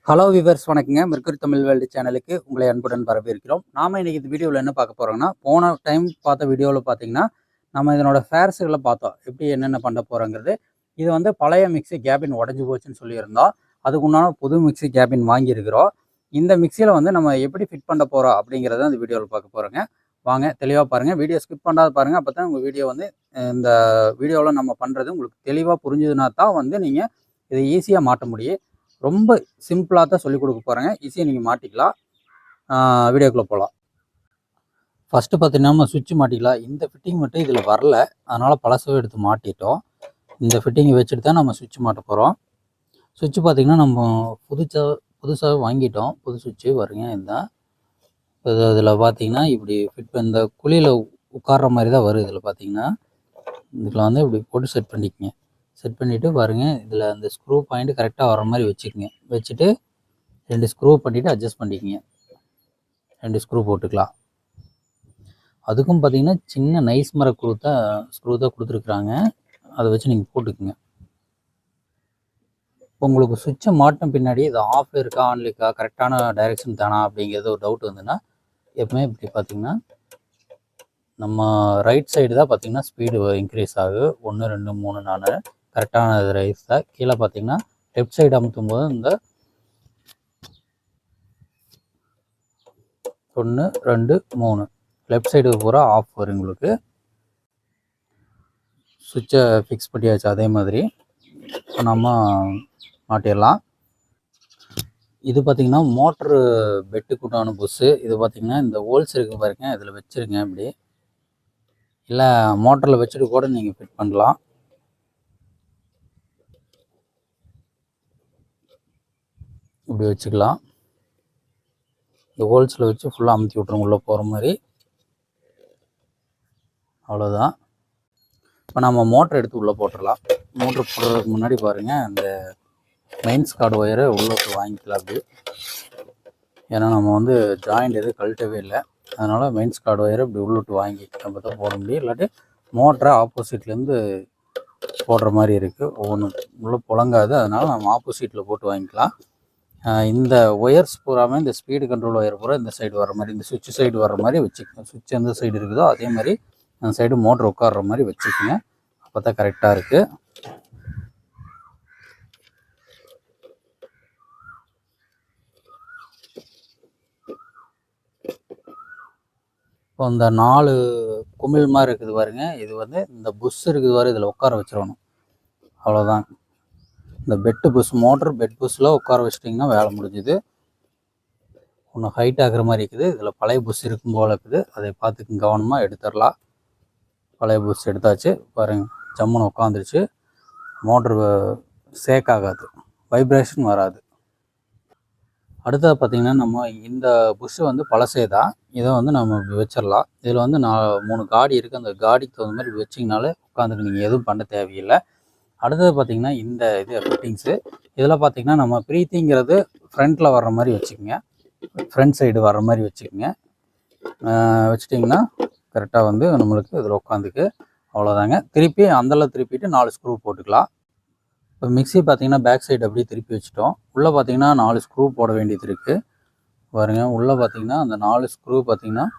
Hello viewers, வணக்கங்க. Mercury Tamil world சேனலுக்கு உங்களை அன்புடன் வரவேற்கிறோம். நாம் இன்றைக்கி இந்த வீடியோவில் என்ன பார்க்க போகிறோங்கன்னா, போன டைம் பார்த்த வீடியோவில் பார்த்தீங்கன்னா, நம்ம இதனோட ஃபேர்ஸுகளை பார்த்தோம். எப்படி என்னென்ன பண்ண போகிறோங்கிறது. இது வந்து பழைய மிக்சி கேபின் உடஞ்சி போச்சுன்னு சொல்லியிருந்தோம். அதுக்கு உண்டான புது மிக்சி கேபின் வாங்கியிருக்கிறோம். இந்த மிக்சியில் வந்து நம்ம எப்படி ஃபிட் பண்ண போகிறோம் அப்படிங்கிறத இந்த வீடியோவில் பார்க்க போகிறோங்க. வாங்க தெளிவாக பாருங்கள். வீடியோ ஸ்கிப் பண்ணாத பாருங்கள். அப்போ தான் உங்கள் வீடியோ வந்து இந்த வீடியோவில் நம்ம பண்ணுறது உங்களுக்கு தெளிவாக புரிஞ்சுதுன்னா தான் வந்து நீங்கள் இதை ஈஸியாக மாட்ட முடியும். ரொம்ப சிம்பிளாக தான் சொல்லிக் கொடுக்க போகிறேங்க. ஈஸியாக நீங்கள் மாட்டிக்கலாம். வீடியோக்குள்ளே போகலாம். ஃபஸ்ட்டு பார்த்தீங்கன்னா நம்ம சுவிட்ச் மாட்டிக்கலாம். இந்த ஃபிட்டிங் மட்டும் இதில் வரல, அதனால் பழசவே எடுத்து மாட்டிட்டோம். இந்த ஃபிட்டிங்கை வச்சுட்டு தான் நம்ம சுவிட்ச் மாட்ட போகிறோம். சுவிட்ச் பார்த்திங்கன்னா நம்ம புதுசாக வாங்கிட்டோம். புது சுவிட்சு வருங்க. இதுதான் இதில் பார்த்தீங்கன்னா இப்படி ஃபிட் இந்த குழியில் உட்கார்ற மாதிரி தான் வரும். இதில் பார்த்தீங்கன்னா இதில் வந்து இப்படி போட்டு செட் பண்ணிக்கங்க. செட் பண்ணிவிட்டு பாருங்கள், இதில் அந்த ஸ்க்ரூ பாயிண்ட் கரெக்டாக வர மாதிரி வச்சுக்கோங்க. வச்சுட்டு 2 ஸ்க்ரூ பண்ணிவிட்டு அட்ஜஸ்ட் பண்ணிக்கோங்க. 2 ஸ்க்ரூ போட்டுக்கலாம். அதுக்கும் பார்த்தீங்கன்னா சின்ன நைஸ் மர ஸ்க்ரூ தான் கொடுத்துருக்குறாங்க. அதை வச்சு நீங்கள் போட்டுக்குங்க. இப்போ உங்களுக்கு சுவிட்சை மாட்டின பின்னாடி இது ஆஃப் இருக்கா ஆன்ல இருக்கா கரெக்டான டைரெக்ஷன் தானா அப்படிங்கிறது ஒரு டவுட் வந்துன்னா, எப்பவுமே இப்படி பார்த்தீங்கன்னா நம்ம ரைட் சைடு தான் பார்த்தீங்கன்னா ஸ்பீடு இன்க்ரீஸ் ஆகுது. 1 2 3 4 கரெக்டான ரைஸ் தான். கீழே பார்த்தீங்கன்னா லெஃப்ட் சைடு அமுத்தும் போது இந்த 1 2 3 லெஃப்ட் சைடு பூரா ஆஃப் வரும். உங்களுக்கு சுவிட்சை ஃபிக்ஸ் பண்ணியாச்சு. அதே மாதிரி நம்ம மாட்டிடலாம். இது பார்த்திங்கன்னா மோட்ரு பெட்டுக்குண்டான புஷ்ஷு. இது பார்த்திங்கன்னா இந்த ஹோல்ஸ் இருக்குது பாருங்க, இதில் வச்சுருங்க. இப்படி இல்லை மோட்டரில் வச்சுட்டு கூட நீங்கள் ஃபிட் பண்ணலாம். இப்படி வச்சுக்கலாம். இந்த ஹோல்ஸில் வச்சு ஃபுல்லாக அமுத்தி விட்ருங்க உள்ளே போகிற மாதிரி. அவ்வளோதான். இப்போ நம்ம மோட்டர் எடுத்து உள்ளே போட்டுடலாம். மோட்ரு போடுறதுக்கு முன்னாடி பாருங்கள், அந்த மெயின்ஸ் கார்டு ஒயரை உள்ளே வாங்கிக்கலாம். அப்படி ஏன்னா நம்ம வந்து ஜாயிண்ட் எதுவும் கழட்டவே இல்லை, அதனால் மெயின்ஸ் கார்டு ஒயரை இப்படி உள்ளிட்டு வாங்கி நம்ம தான் போட முடியும். இல்லாட்டி மோட்டரை ஆப்போசிட்லேருந்து போடுற மாதிரி இருக்குது. ஒவ்வொன்றும் உள்ளே புழங்காது, அதனால் நம்ம ஆப்போசிட்டில் போட்டு வாங்கிக்கலாம். இந்த ஒயர்ஸ் பூராமல் இந்த ஸ்பீடு கண்ட்ரோல் ஒயர் பூரா இந்த சைடு வர மாதிரி, இந்த சுவிட்ச் சைடு வர மாதிரி வச்சுக்கோங்க. சுவிட்ச் எந்த சைடு இருக்குதோ அதே மாதிரி அந்த சைடு மோட்ரு உட்கார்ற மாதிரி வச்சுக்கோங்க. அப்போ தான் கரெக்டாக இருக்குது. இப்போ இந்த 4 குமிழ் மாதிரி இருக்குது பாருங்க, இது வந்து இந்த புஷ் இருக்குது பாரு, இதில் உட்கார வச்சிடணும். அவ்வளோதான். இந்த பெட்டு புஷ், மோட்ரு பெட் புஷ்ஷில் உட்கார வச்சிட்டிங்கன்னா வேலை முடிஞ்சுது. ஒன்று ஹைட் ஆகிற மாதிரி இருக்குது. இதில் பழைய புஷ் இருக்கும் போல் இருக்குது. அதை பார்த்துக்கு கவனமாக எடுத்துடலாம். பழைய புஷ் எடுத்தாச்சு பாருங்கள், ஜம்முன்னு உட்காந்துருச்சு. மோட்ரு சேக் ஆகாது, வைப்ரேஷன் வராது. அடுத்தது பார்த்திங்கன்னா நம்ம இந்த புஷ்ஷு வந்து பழசே தான். இதை வந்து நம்ம இப்படி வச்சிடலாம். இதில் வந்து 3 காடி இருக்குது. அந்த காடிக்கு தகுந்த மாதிரி வச்சிங்கனாலே உட்காந்துட்டு நீங்கள் எதுவும் பண்ண தேவையில்லை. அடுத்தது பார்த்திங்கன்னா இந்த இது ஃபிட்டிங்ஸு. இதில் பார்த்திங்கன்னா நம்ம ப்ரீத்திங்கிறது ஃப்ரண்ட்டில் வர்ற மாதிரி வச்சுக்கோங்க. ஃப்ரண்ட் சைடு வர்ற மாதிரி வச்சுக்கோங்க. வச்சுட்டிங்கன்னா கரெக்டாக வந்து நம்மளுக்கு இதில் உட்காந்துக்கு. அவ்வளோதாங்க. திருப்பி அந்தளவு திருப்பிட்டு 4 ஸ்க்ரூ போட்டுக்கலாம். இப்போ மிக்சி பார்த்திங்கன்னா பேக் சைடு அப்படியே திருப்பி வச்சுட்டோம். உள்ளே பார்த்திங்கன்னா 4 ஸ்க்ரூ போட வேண்டியது இருக்குது பாருங்கள். உள்ளே பார்த்திங்கன்னா அந்த 4 ஸ்க்ரூ பார்த்திங்கன்னா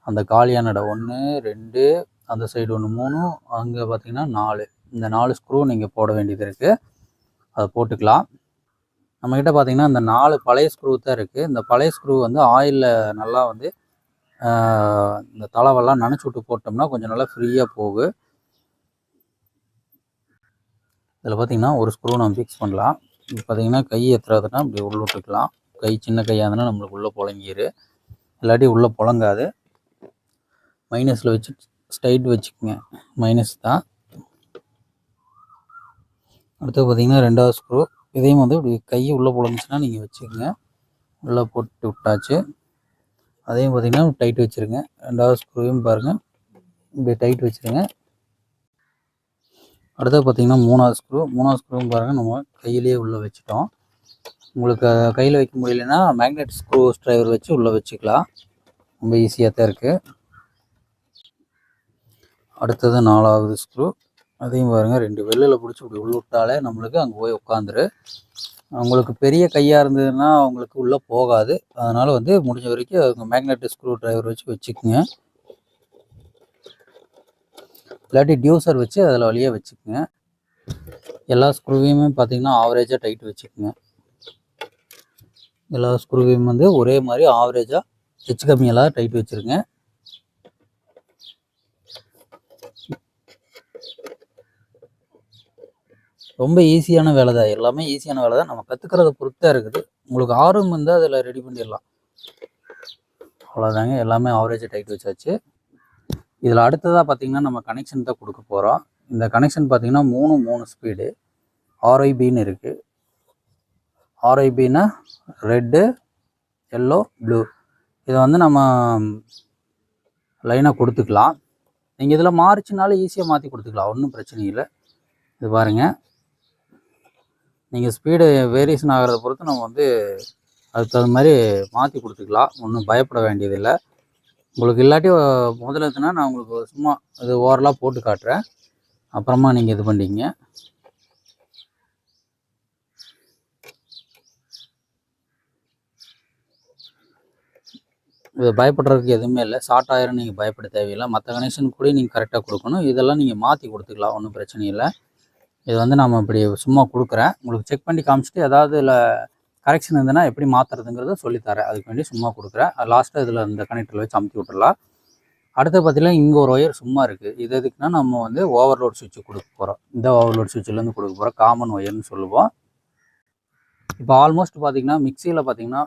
அந்த காலியான இடம் 1 2, அந்த சைடு 1 3, அங்கே பார்த்திங்கன்னா 4, இந்த 4 ஸ்க்ரூ நீங்கள் போட வேண்டியது இருக்குது. அதை போட்டுக்கலாம். நம்மக்கிட்ட பார்த்திங்கன்னா இந்த 4 பழைய ஸ்க்ரூ தான் இருக்குது. இந்த பழைய ஸ்க்ரூ வந்து ஆயிலில் நல்லா வந்து இந்த தளவெல்லாம் நனைச்சி விட்டு போட்டோம்னா கொஞ்சம் நல்லா ஃப்ரீயாக போகும். இதில் பார்த்திங்கன்னா ஒரு ஸ்க்ரூ நம்ம ஃபிக்ஸ் பண்ணலாம். இப்போ பார்த்திங்கன்னா கை ஏற்றுறதுனா இப்படி உள்ள விட்டுக்கலாம். கை சின்ன கையாக இருந்ததுன்னா நம்மளுக்கு உள்ளே புழங்கிடு, இல்லாட்டி உள்ளே புழங்காது. மைனஸில் வச்சு ஸ்ட்ரைட் வச்சுக்கோங்க, மைனஸ் தான். அடுத்து பார்த்திங்கன்னா 2வது ஸ்க்ரூ, இதையும் வந்து இப்படி கையை உள்ளே புழங்குச்சுன்னா நீங்கள் வச்சுக்கோங்க. உள்ளே போட்டு விட்டாச்சு. அதையும் பார்த்திங்கன்னா டைட் வச்சுருங்க. 2வது ஸ்க்ரூவையும் பாருங்கள் இப்படி டைட் வச்சுருங்க. அடுத்தது பார்த்திங்கன்னா 3வது ஸ்க்ரூவும் பாருங்கள் நம்ம கையிலேயே உள்ளே வச்சுட்டோம். உங்களுக்கு கையில் வைக்க முடியலன்னா மேக்னெட் ஸ்க்ரூ டிரைவர் வச்சு உள்ளே வச்சுக்கலாம். ரொம்ப ஈஸியாக தான் இருக்குது. அடுத்தது 4வது ஸ்க்ரூ, அதையும் பாருங்கள் 2 வெள்ளில் பிடிச்சி இப்படி உள்ள விட்டாலே நம்மளுக்கு அங்கே போய் உட்காந்துரு. உங்களுக்கு பெரிய கையாக இருந்ததுன்னா உங்களுக்கு உள்ளே போகாது. அதனால் வந்து முடிஞ்ச வரைக்கும் உங்கள் மேக்னெட்டிக் ஸ்க்ரூ டிரைவர் வச்சுக்கோங்க. இல்லாட்டி டியூசர் வச்சு அதில் வழியாக வச்சுக்கோங்க. எல்லா ஸ்க்ரூவையுமே பார்த்தீங்கன்னா ஆவரேஜாக டைட் வச்சுக்கோங்க. எல்லா ஸ்க்ரூவையும் வந்து ஒரே மாதிரி ஆவரேஜாக ஹெச் கம்மியெல்லாம் டைட் வச்சுருங்க. ரொம்ப ஈஸியான வேலை தான், எல்லாமே ஈஸியான வேலை தான். நம்ம கற்றுக்கிறத பொறுத்தான் இருக்குது. உங்களுக்கு ஆர்வம் இருந்தால் அதில் ரெடி பண்ணிடலாம். அவ்வளோதாங்க, எல்லாமே ஆவரேஜாக டைட் வச்சாச்சு. இதில் அடுத்ததாக பார்த்திங்கன்னா நம்ம கனெக்ஷன் தான் கொடுக்க போகிறோம். இந்த கனெக்ஷன் பார்த்திங்கன்னா 3 ஸ்பீடு ஆர்ஐபின்னு இருக்குது. ஆர்ஐபின்னா ரெட்டு, எல்லோ, ப்ளூ. இதை வந்து நம்ம லைனாக கொடுத்துக்கலாம். நீங்கள் இதில் மாறிச்சினாலும் ஈஸியாக மாற்றி கொடுத்துக்கலாம், ஒன்றும் பிரச்சனை இல்லை. இது பாருங்கள், நீங்கள் ஸ்பீடு வேரியேஷன் ஆகிறத பொறுத்து நம்ம வந்து அதுக்கு தகுந்த மாதிரி மாற்றி கொடுத்துக்கலாம். ஒன்றும் பயப்பட வேண்டியதில்லை. உங்களுக்கு இல்லாட்டி முதல்ல எடுத்துனா நான் உங்களுக்கு சும்மா இது ஓரலாக போட்டு காட்டுறேன், அப்புறமா நீங்கள் இது பண்ணிங்க. இது பயப்படுறதுக்கு எதுவுமே இல்லை. ஷார்ட் ஆயிரம் நீங்கள் பயப்பட தேவையில்லை. மற்ற கனெக்ஷன் கூட நீங்கள் கரெக்டாக கொடுக்கணும். இதெல்லாம் நீங்கள் மாற்றி கொடுத்துக்கலாம், ஒன்றும் பிரச்சனை இல்லை. இது வந்து நம்ம இப்படி சும்மா கொடுக்குறேன், உங்களுக்கு செக் பண்ணி காமிச்சிட்டு ஏதாவது இதில் கரெக்ஷன் இருந்ததுன்னா எப்படி மாற்றுறதுங்கிறத சொல்லித்தரேன். அதுக்கு வேண்டி சும்மா கொடுக்குறேன். லாஸ்ட்டாக இதில் இந்த கனெக்டரில் வச்சு அமுத்தி விட்டுறலாம். அடுத்து பார்த்தீங்கன்னா இங்கே ஒரு ஒயர் சும்மா இருக்குது. இது எதுக்குன்னா நம்ம வந்து ஓவர்லோட் சுவிட்சு கொடுக்க போகிறோம். இந்த ஓவர்லோட் சுவிட்சிலேருந்து கொடுக்க போகிறோம், காமன் ஒயர்னு சொல்லுவோம். இப்போ ஆல்மோஸ்ட் பார்த்திங்கன்னா மிக்சியில் பார்த்திங்கன்னா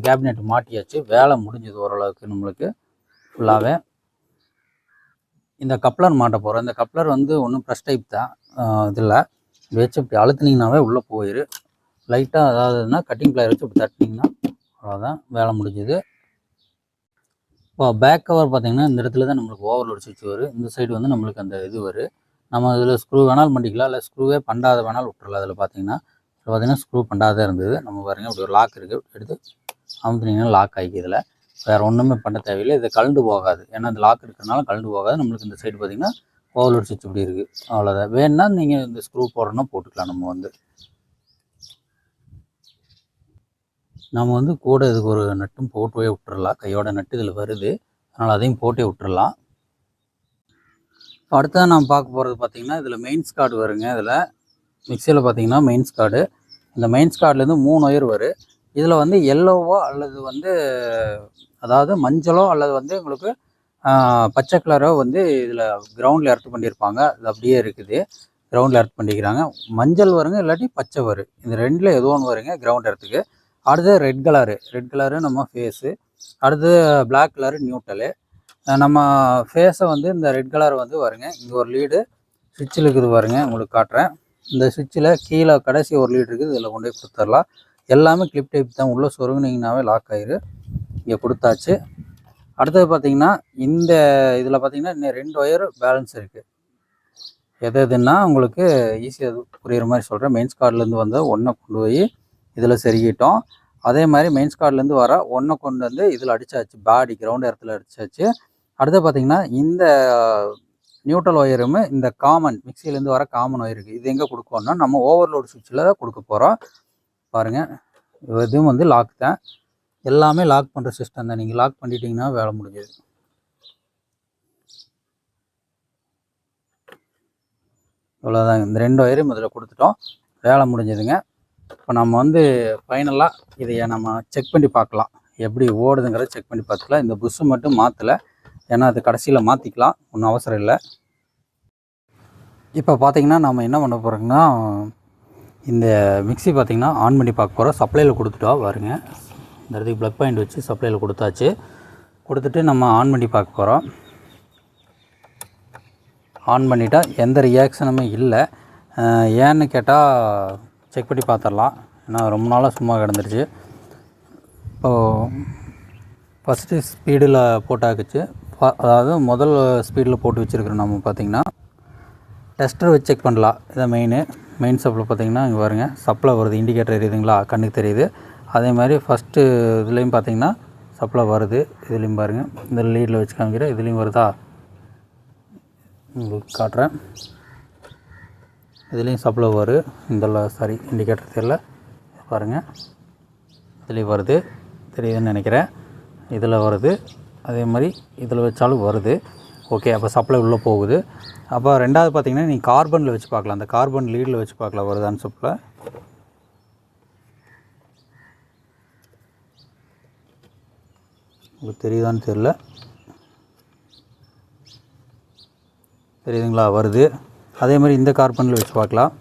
கேபினெட் மாட்டியாச்சு, வேலை முடிஞ்சது ஓரளவுக்கு நம்மளுக்கு ஃபுல்லாகவே. இந்த கப்ளர் மாட்ட போகிறோம். இந்த கப்ளர் வந்து ஒன்றும் ப்ரெஸ் டைப் தான். இதில் வச்சு இப்படி அழுத்துனீங்கன்னாவே உள்ளே போயிரு. லைட்டாக அதாவதுன்னா கட்டிங் பிளேயர் வச்சு இப்படி தட்டினீங்கன்னா அவ்வளோதான், வேலை முடிஞ்சுது. இப்போ பேக் கவர் பார்த்திங்கன்னா இந்த இடத்துல தான் நம்மளுக்கு ஓவர்லோட் சுவிட்ச் வரும். இந்த சைடு வந்து நம்மளுக்கு அந்த இது வரும். நம்ம இதில் ஸ்க்ரூ வேணாலும் பண்ணிக்கலாம், இல்லை ஸ்க்ரூவே பண்ணாத வேணாலும் விட்டுறலாம். அதில் பார்த்திங்கன்னா ஸ்க்ரூ பண்ணாத இருந்தது. நம்ம பாருங்கள் இப்படி ஒரு லாக் இருக்குது, எடுத்து அமுத்துனீங்கன்னா லாக் ஆகிக்கு. இதில் வேறு ஒன்றுமே பண்ண தேவையில்லை. இது கழண்டு போகாது, ஏன்னா இந்த லாக் இருக்கிறதுனால கழண்டு போகாது. நம்மளுக்கு இந்த சைடு பார்த்திங்கன்னா ஓவர்லோட் சுவிட்ச் இப்படி இருக்குது, அவ்வளோதான். வேணுன்னா நீங்கள் இந்த ஸ்க்ரூ போடுறோன்னா போட்டுக்கலாம். நம்ம வந்து கூட இதுக்கு ஒரு நட்டும் போட்டே விட்டுறலாம். கையோட நட்டு இதில் வருது, அதனால் அதையும் போட்டே விட்டுறலாம். அடுத்ததான் நம்ம பார்க்க போகிறது பார்த்திங்கன்னா இதில் மெயின்ஸ் கார்டு வருங்க. இதில் மிக்சியில் பார்த்திங்கன்னா மெயின்ஸ் கார்டு, இந்த மெயின்ஸ் கார்டுலேருந்து 3 ஒயர் வரும். இதில் வந்து எல்லோவோ அல்லது வந்து அதாவது மஞ்சளோ அல்லது வந்து உங்களுக்கு பச்சை கலரோ வந்து இதில் கிரவுண்டில் எர்த் பண்ணியிருப்பாங்க. அது அப்படியே இருக்குது, கிரவுண்டில் எர்த் பண்ணிக்கிறாங்க. மஞ்சள் வருங்க, இல்லாட்டி பச்சை வரும். இந்த ரெண்டில் ஏதோ ஒன்று வருங்க கிரவுண்ட் எர்த்துக்கு. அடுத்து ரெட் கலரு நம்ம ஃபேஸு. அடுத்து பிளாக் கலரு நியூட்ரலு. நம்ம ஃபேஸை வந்து இந்த ரெட் கலர் வந்து வருங்க. இங்கே ஒரு லீடு சுவிட்சில் இருக்குது பாருங்க, உங்களுக்கு காட்டுறேன். இந்த சுவிட்சில் கீழே கடைசி ஒரு லீடு இருக்குது, இதில் கொண்டு போய் கொடுத்துடலாம். எல்லாமே கிளிப் டைப் தான், உள்ளே சொருங்குனீங்கன்னாவே லாக் ஆயிரு. இங்கே கொடுத்தாச்சு. அடுத்தது பார்த்திங்கன்னா இந்த இதில் பார்த்திங்கன்னா இன்னும் 2 ஒயர் பேலன்ஸ் இருக்குது. எதுன்னா உங்களுக்கு ஈஸியாக புரிகிற மாதிரி சொல்கிறேன். மெயின்ஸ் கார்ட்லேருந்து வந்த ஒன்றை கொண்டு போய் இதில் செருகிட்டோம். அதே மாதிரி மெயின்ஸ் கார்ட்லேருந்து வர ஒன்றை கொண்டு வந்து இதில் அடித்தாச்சு, பாடி கிரவுண்ட் இடத்துல அடித்தாச்சு. அடுத்து பார்த்திங்கன்னா இந்த நியூட்ரல் ஒயரும் இந்த காமன் மிக்சியிலேருந்து வர காமன் ஒயர் இருக்குது. இது எங்கே கொடுக்கணும்னா நம்ம ஓவர்லோட் சுவிட்சில் தான் கொடுக்க போகிறோம். பாருங்கள், இதுவும் வந்து லாக் தான். எல்லாமே லாக் பண்ணுற சிஸ்டம் தான். நீங்கள் லாக் பண்ணிட்டீங்கன்னா வேலை முடிஞ்சது. இவ்வளோதாங்க, இந்த 2 ஒயரும் இதில் கொடுத்துட்டோம், வேலை முடிஞ்சதுங்க. இப்போ நம்ம வந்து ஃபைனலாக இதையை நம்ம செக் பண்ணி பார்க்கலாம், எப்படி ஓடுதுங்கிறத செக் பண்ணி பார்த்துக்கலாம். இந்த புஷ்ஷு மட்டும் மாற்றலை, ஏன்னா அது கடைசியில் மாற்றிக்கலாம், ஒன்றும் அவசரம் இல்லை. இப்போ பார்த்திங்கன்னா நம்ம என்ன பண்ண போகிறோங்கன்னா இந்த மிக்சி பார்த்திங்கன்னா ஆன் பண்ணி பார்க்க போகிறோம். சப்ளையில் கொடுத்துட்டோம் பாருங்க, இந்த இடத்துக்கு ப்ளக் பாயிண்ட் வச்சு சப்ளையில் கொடுத்தாச்சு. கொடுத்துட்டு நம்ம ஆன் பண்ணி பார்க்க போகிறோம். ஆன் பண்ணிட்டால் எந்த ரியாக்ஷனுமே இல்லை. ஏன்னு கேட்டால் செக் பண்ணி பார்த்துடலாம், ஏன்னா ரொம்ப நாளாக சும்மா கிடந்துருச்சு. இப்போது ஃபஸ்ட்டு ஸ்பீடில் போட்டாக்குச்சு, அதாவது முதல் ஸ்பீடில் போட்டு வச்சுருக்குறோம். நம்ம பார்த்திங்கன்னா டெஸ்டர் வச்சு செக் பண்ணலாம். இதை மெயின் சப்ளை பார்த்திங்கன்னா இங்கே பாருங்க, சப்ளை வருது, இண்டிகேட்டர் எரியுதுங்களா, கண்ணுக்கு தெரியுது. அதே மாதிரி ஃபஸ்ட்டு இதுலேயும் பார்த்திங்கன்னா சப்ளை வருது. இதுலேயும் பாருங்கள், இந்த லீடில் வச்சு காமிக்கிறேன், இதுலேயும் வருதா, உங்களுக்கு காட்டுறேன். இதுலேயும் சப்ளை வரும். இந்த இண்டிகேட்டர் தெரியல, பாருங்கள், இதுலேயும் வருது, தெரியுதுன்னு நினைக்கிறேன். இதில் வருது, அதே மாதிரி இதில் வச்சாலும் வருது. ஓகே, அப்போ சப்ளை உள்ளே போகுது. அப்போ ரெண்டாவது பார்த்திங்கன்னா நீங்கள் கார்பனில் வச்சு பார்க்கலாம். அந்த கார்பன் லீடில் வச்சு பார்க்கலாம் வருதான்னு சப்ளை. உங்களுக்கு தெரியுதான்னு தெரியல, தெரியுதுங்களா? வருது. அதே மாதிரி இந்த கார்பனில் வச்சு பார்க்கலாம்.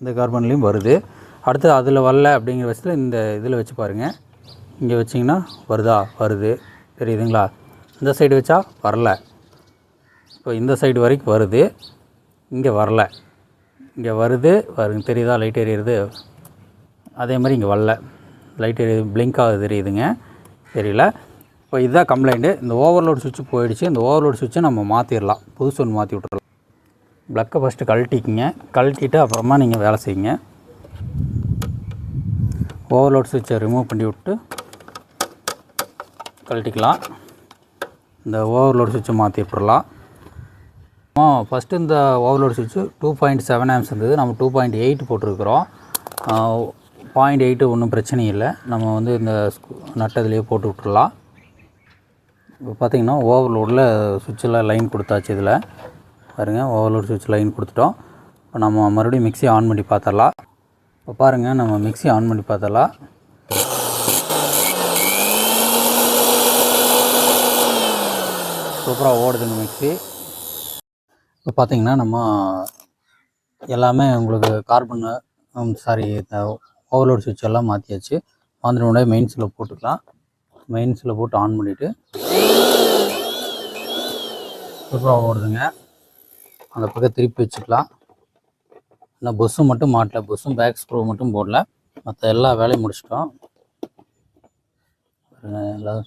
இந்த கார்பன்லேயும் வருது. அடுத்து அதில் வரல அப்படிங்கிற பட்சத்தில் இந்த இதில் வச்சு பாருங்கள். இங்கே வச்சிங்கன்னா வருதா? வருது, தெரியுதுங்களா? இந்த சைடு வச்சா வரல. இப்போ இந்த சைடு வரைக்கும் வருது, இங்கே வரல. இங்கே வருது, வருங்க, தெரியுதா? லைட் எரியுது. அதே மாதிரி இங்கே வரல, லைட் எரியுது, பிளிங்க் ஆகுது, தெரியுதுங்க? தெரியல. இப்போ இதுதான் கம்ப்ளைண்ட்டு. இந்த ஓவர்லோட் சுவிட்ச் போயிடுச்சு. இந்த ஓவர்லோட் சுவிட்சை நம்ம மாற்றிடலாம், புதுசு ஒன்று மாற்றி விட்டுறலாம். ப்ளக்கை ஃபஸ்ட்டு கழட்டிக்கிங்க. கழட்டிட்டு அப்புறமா நீங்கள் வேலை செய்யுங்க. ஓவர்லோட் சுவிட்சை ரிமூவ் பண்ணி விட்டு கழட்டிக்கலாம். இந்த ஓவர்லோட் சுவிட்சை மாற்றி விட்டுறலாம். ஃபஸ்ட்டு இந்த ஓவர்லோட் சுவிட்சு 2.7 ஆம்ஸ் இருந்தது, நம்ம 2.8 போட்டிருக்கிறோம். 0.8 ஒன்றும் பிரச்சனை இல்லை. நம்ம வந்து இந்த நட்டதுலேயே போட்டு விட்டுறலாம். இப்போ பார்த்திங்கன்னா ஓவர்லோடில் சுவிட்சில் லைன் கொடுத்தாச்சு. இதில் பாருங்கள், ஓவர்லோட் சுவிட்ச் லைன் கொடுத்துட்டோம். இப்போ நம்ம மறுபடியும் மிக்ஸி ஆன் பண்ணி பார்த்துடலாம். இப்போ பாருங்கள், நம்ம மிக்ஸி ஆன் பண்ணி பார்த்துடலாம். சூப்பராக ஓடுதுங்க மிக்ஸி. இப்போ பார்த்திங்கன்னா நம்ம எல்லாமே உங்களுக்கு கார்பனு இந்த ஓவர்லோட் சுவிட்ச் எல்லாம் மாற்றியாச்சு. மாற்றினோடனே மெயின்ஸில் போட்டுக்கலாம். மெயின்ஸில் போட்டு ஆன் பண்ணிவிட்டு சூப்பராக ஓடுதுங்க. அந்த பக்கம் திருப்பி வச்சுக்கலாம். இன்னும் புஷ்ஷும் மட்டும் மாட்டல, புஷ்ஷும் பேக் ஸ்க்ரூ மட்டும் போடல. மற்ற எல்லா வேலையும் முடிச்சிட்டோம். எல்லாம்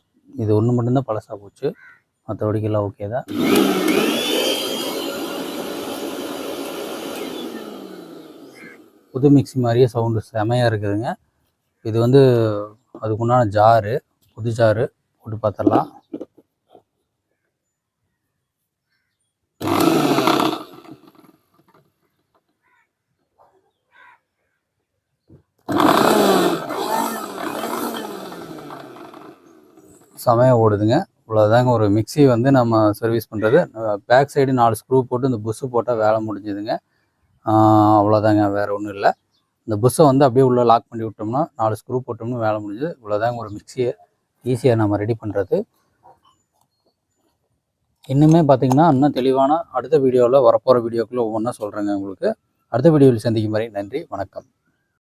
இது ஒன்று மட்டும்தான் பழசாக போச்சு, மற்றபடிக்கெல்லாம் ஓகே தான். புது மிக்ஸி மாதிரியே சவுண்டு செமையாக இருக்குதுங்க. இது வந்து அதுக்குண்டான ஜாரு, புது ஜாரு போட்டு பார்த்துடலாம். செமையாக ஓடுதுங்க. இவ்வளோதாங்க ஒரு மிக்ஸி வந்து நம்ம சர்வீஸ் பண்ணுறது. பேக் சைடு 4 ஸ்க்ரூ போட்டு இந்த புஷ்ஷு போட்டால் வேலை முடிஞ்சுதுங்க. அவ்வளோதாங்க, வேறு ஒன்றும் இல்லை. இந்த புஷ்ஷை வந்து அப்படியே உள்ளே லாக் பண்ணி விட்டோம்னா 4 ஸ்க்ரூ போட்டோம்னா வேலை முடிஞ்சுது. இவ்வளோதாங்க ஒரு மிக்ஸியை ஈஸியாக நம்ம ரெடி பண்ணுறது. இன்னுமே பார்த்திங்கன்னா இன்னும் தெளிவான அடுத்த வீடியோவில் வரப்போகிற வீடியோக்குள்ளே ஒவ்வொன்றா சொல்கிறேங்க உங்களுக்கு. அடுத்த வீடியோவில் சந்திக்கும் வரை நன்றி, வணக்கம்.